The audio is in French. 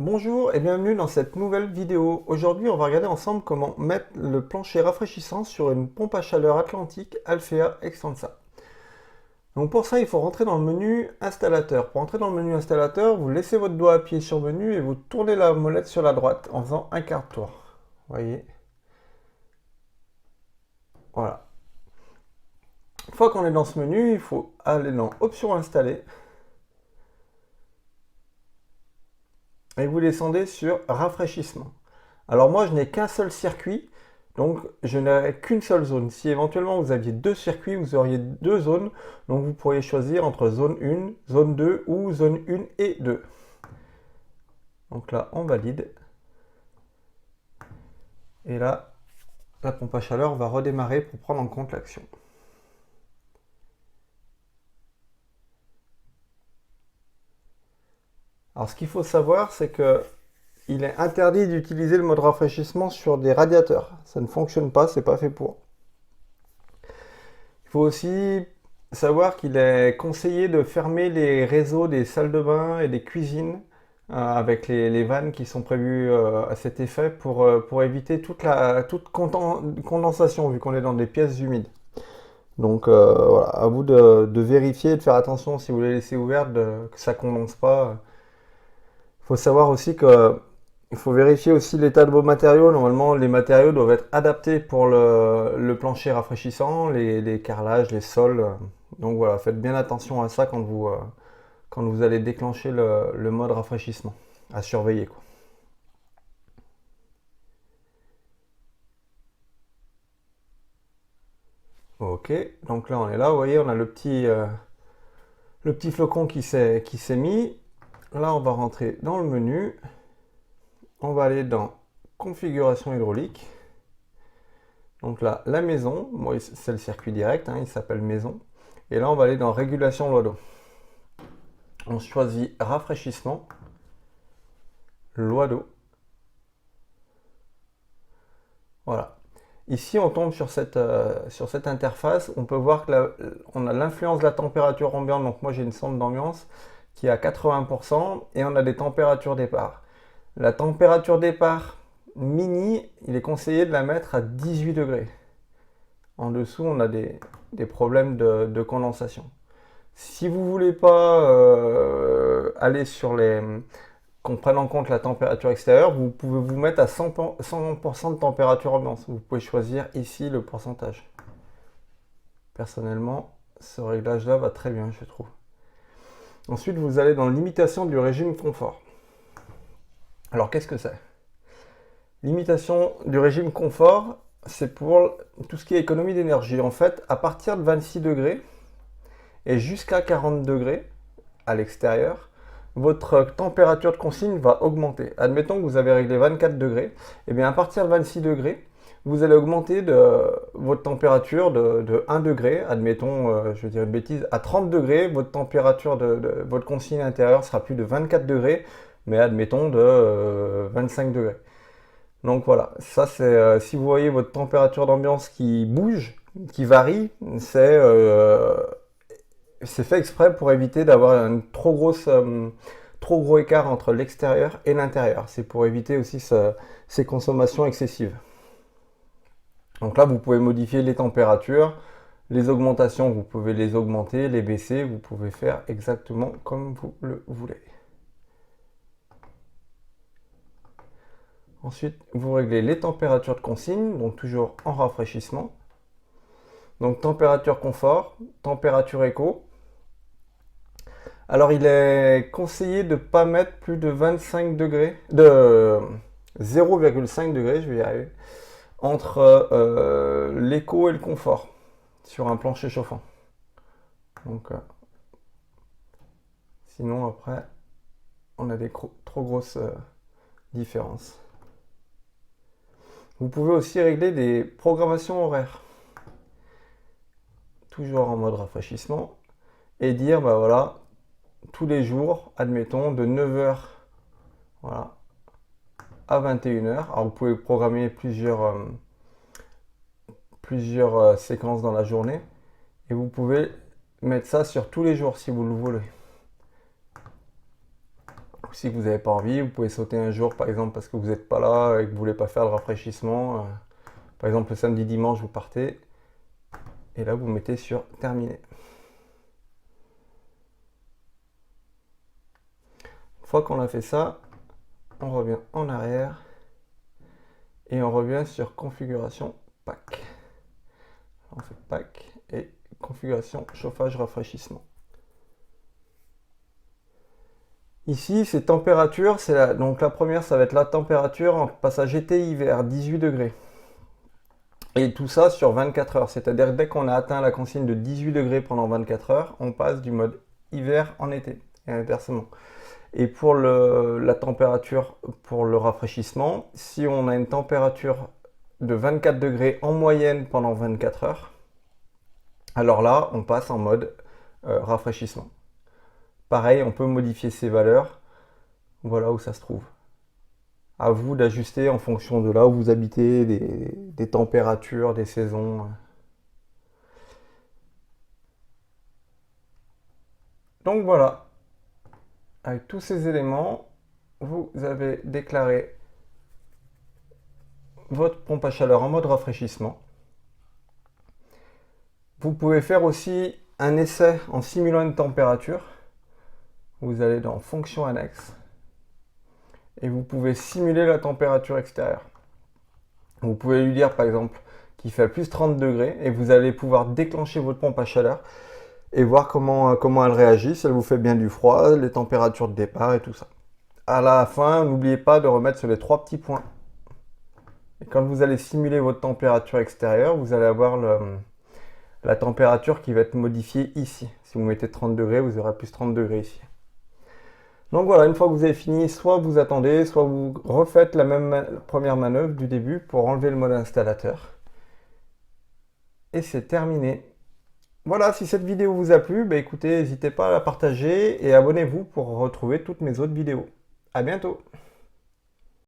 Bonjour et bienvenue dans cette nouvelle vidéo. Aujourd'hui, on va regarder ensemble comment mettre le plancher rafraîchissant sur une pompe à chaleur Atlantique Alfea Extensa. Donc pour ça, il faut rentrer dans le menu installateur. Pour entrer dans le menu installateur, vous laissez votre doigt appuyé sur menu et vous tournez la molette sur la droite en faisant un quart de tour. Vous voyez? Voilà. Une fois qu'on est dans ce menu, il faut aller dans Options installées et vous descendez sur rafraîchissement. Alors moi, je n'ai qu'un seul circuit, donc je n'aurai qu'une seule zone. Si éventuellement vous aviez deux circuits, vous auriez deux zones, donc vous pourriez choisir entre zone 1, zone 2 ou zone 1 et 2. Donc là, on valide. Et là, la pompe à chaleur va redémarrer pour prendre en compte l'action. Alors ce qu'il faut savoir, c'est que il est interdit d'utiliser le mode rafraîchissement sur des radiateurs. Ça ne fonctionne pas, c'est pas fait pour. Il faut aussi savoir qu'il est conseillé de fermer les réseaux des salles de bain et des cuisines avec les vannes qui sont prévues à cet effet pour éviter toute condensation vu qu'on est dans des pièces humides. Donc voilà, à vous de vérifier et de faire attention si vous les laissez ouvertes, que ça ne condense pas. Il faut savoir aussi que il faut vérifier aussi l'état de vos matériaux. Normalement, les matériaux doivent être adaptés pour le plancher rafraîchissant, les carrelages, les sols. Donc voilà, faites bien attention à ça quand vous allez déclencher le mode rafraîchissement. À surveiller, quoi. Ok, donc là on est là, vous voyez, on a le petit flocon qui s'est mis. Là, on va rentrer dans le menu. On va aller dans configuration hydraulique. Donc là, la maison, moi c'est le circuit direct, il s'appelle maison. Et là, on va aller dans régulation loi d'eau. On choisit rafraîchissement, loi d'eau. Voilà. Ici, on tombe sur cette interface. On peut voir qu'on a l'influence de la température ambiante. Donc moi, j'ai une sonde d'ambiance qui est à 80% et on a des températures départ. La température départ mini, il est conseillé de la mettre à 18 degrés. En dessous, on a des problèmes de condensation. Si vous ne voulez pas aller sur qu'on prenne en compte la température extérieure, vous pouvez vous mettre à 100% de température ambiante. Vous pouvez choisir ici le pourcentage. Personnellement, ce réglage-là va très bien, je trouve. Ensuite, vous allez dans limitation du régime confort. Alors, qu'est-ce que c'est? Limitation du régime confort, c'est pour tout ce qui est économie d'énergie. En fait, à partir de 26 degrés et jusqu'à 40 degrés à l'extérieur, votre température de consigne va augmenter. Admettons que vous avez réglé 24 degrés, et bien à partir de 26 degrés, vous allez augmenter votre température de 1 degré, admettons, je vais dire une bêtise, à 30 degrés, votre température de votre consigne intérieure sera plus de 24 degrés, mais admettons de 25 degrés. Donc voilà, ça c'est si vous voyez votre température d'ambiance qui bouge, qui varie, c'est fait exprès pour éviter d'avoir un trop gros écart entre l'extérieur et l'intérieur. C'est pour éviter aussi ces consommations excessives. Donc là, vous pouvez modifier les températures, les augmentations, vous pouvez les augmenter, les baisser, vous pouvez faire exactement comme vous le voulez. Ensuite, vous réglez les températures de consigne, donc toujours en rafraîchissement. Donc température confort, température éco. Alors il est conseillé de ne pas mettre plus de 25 degrés, de 0,5 degrés, je vais y arriver, entre l'éco et le confort sur un plancher chauffant. Donc sinon après on a des trop grosses différences. Vous pouvez aussi régler des programmations horaires, toujours en mode rafraîchissement, et dire bah voilà, tous les jours, admettons, de 9h voilà, à 21h. Alors vous pouvez programmer plusieurs séquences dans la journée et vous pouvez mettre ça sur tous les jours si vous le voulez. si vous n'avez pas envie, vous pouvez sauter un jour par exemple parce que vous n'êtes pas là et que vous ne voulez pas faire le rafraîchissement. Par exemple le samedi dimanche vous partez et là vous mettez sur terminer. Une fois qu'on a fait ça, on revient en arrière et on revient sur configuration pack. On fait pack et configuration chauffage rafraîchissement. Ici, c'est température, donc la première, ça va être la température en passage été-hiver, 18 degrés. Et tout ça sur 24 heures, c'est-à-dire dès qu'on a atteint la consigne de 18 degrés pendant 24 heures, on passe du mode hiver en été, et inversement. Et pour la température, pour le rafraîchissement, si on a une température de 24 degrés en moyenne pendant 24 heures, alors là, on passe en mode rafraîchissement. Pareil, on peut modifier ces valeurs, voilà où ça se trouve. À vous d'ajuster en fonction de là où vous habitez, des températures, des saisons. Donc voilà, avec tous ces éléments, vous avez déclaré votre pompe à chaleur en mode rafraîchissement. Vous pouvez faire aussi un essai en simulant une température. Vous allez dans fonction annexe et vous pouvez simuler la température extérieure. Vous pouvez lui dire par exemple qu'il fait plus 30 degrés et vous allez pouvoir déclencher votre pompe à chaleur et voir comment elle réagit, si elle vous fait bien du froid, les températures de départ et tout ça. À la fin, n'oubliez pas de remettre sur les 3 petits points. Et quand vous allez simuler votre température extérieure, vous allez avoir la température qui va être modifiée ici. Si vous mettez 30 degrés, vous aurez plus 30 degrés ici. Donc voilà, une fois que vous avez fini, soit vous attendez, soit vous refaites la même première manœuvre du début pour enlever le mode installateur. Et c'est terminé. Voilà, si cette vidéo vous a plu, écoutez, n'hésitez pas à la partager et abonnez-vous pour retrouver toutes mes autres vidéos. À bientôt!